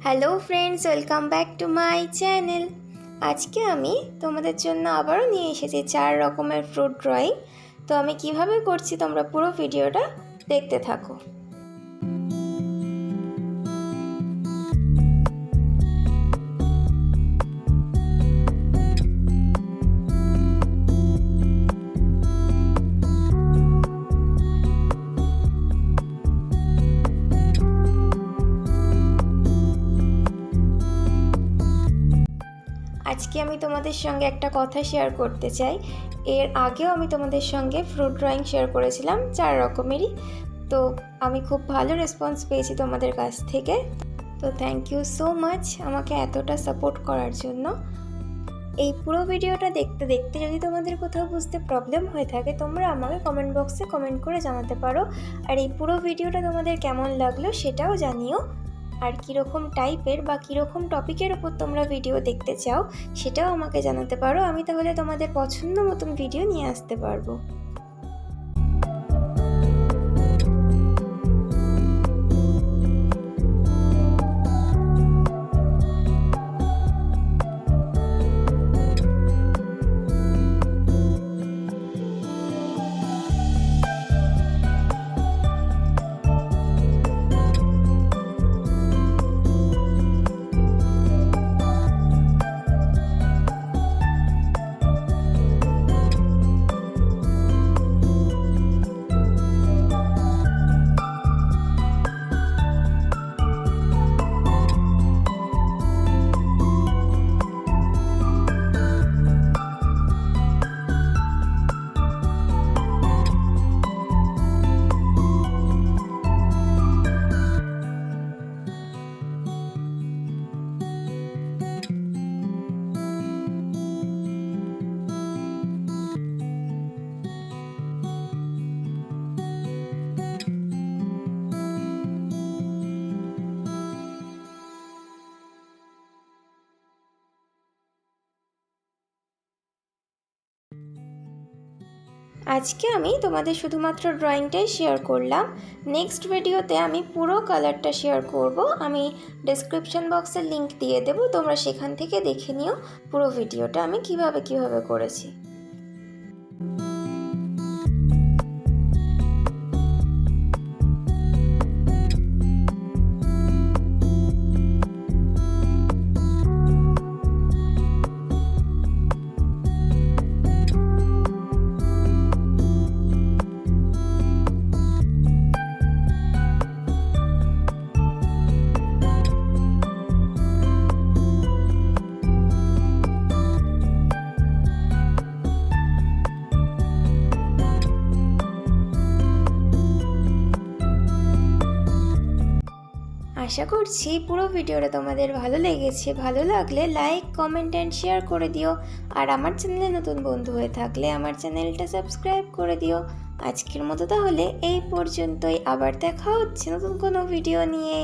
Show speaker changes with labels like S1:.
S1: Hello friends, welcome back to my channel. আজকে আমি তোমাদের জন্য আবারও নিয়ে এসেছি 4 রকমের ফ্রুট ড্রয়িং। তো আমি কিভাবে করছি তোমরা পুরো ভিডিওটা দেখতে থাকো। আজকে আমি তোমাদের সঙ্গে একটা কথা শেয়ার করতে চাই। এর আগেও আমি তোমাদের সঙ্গে ফ্রুট ড্রয়িং শেয়ার করেছিলাম 4 রকমেরই। তো আমি খুব ভালো রেসপন্স পেয়েছি তোমাদের কাছ থেকে। তো থ্যাংক ইউ সো মাচ আমাকে এতটা সাপোর্ট করার জন্য। এই পুরো ভিডিওটা দেখতে দেখতে যদি তোমাদের কোথাও বুঝতে প্রবলেম হয়ে থাকে, তোমরা আমাকে কমেন্ট বক্সে কমেন্ট করে জানাতে পারো। আর এই পুরো ভিডিওটা তোমাদের কেমন লাগলো সেটাও জানিও। আর কীরকম টাইপের বা কীরকম টপিকের ওপর তোমরা ভিডিও দেখতে চাও সেটাও আমাকে জানাতে পারো। আমি তাহলে তোমাদের পছন্দ মতন ভিডিও নিয়ে আসতে পারবো। আজকে আমি তোমাদের শুধুমাত্র ড্রয়িংটাই শেয়ার করলাম। নেক্সট ভিডিওতে আমি পুরো কালারটা শেয়ার করব। আমি ডেসক্রিপশন বক্সে লিংক দিয়ে দেবো, তোমরা সেখান থেকে দেখে নিও পুরো ভিডিওটা আমি কিভাবে করেছি। আশা করছি পুরো ভিডিওটা তোমাদের ভালো লেগেছে। ভালো লাগলে লাইক, কমেন্ট অ্যান্ড শেয়ার করে দিও। আর আমার চ্যানেলে নতুন বন্ধু হয়ে থাকলে আমার চ্যানেলটা সাবস্ক্রাইব করে দিও। আজকের মতো তাহলে এই পর্যন্তই। আবার দেখা হচ্ছে নতুন কোনো ভিডিও নিয়ে।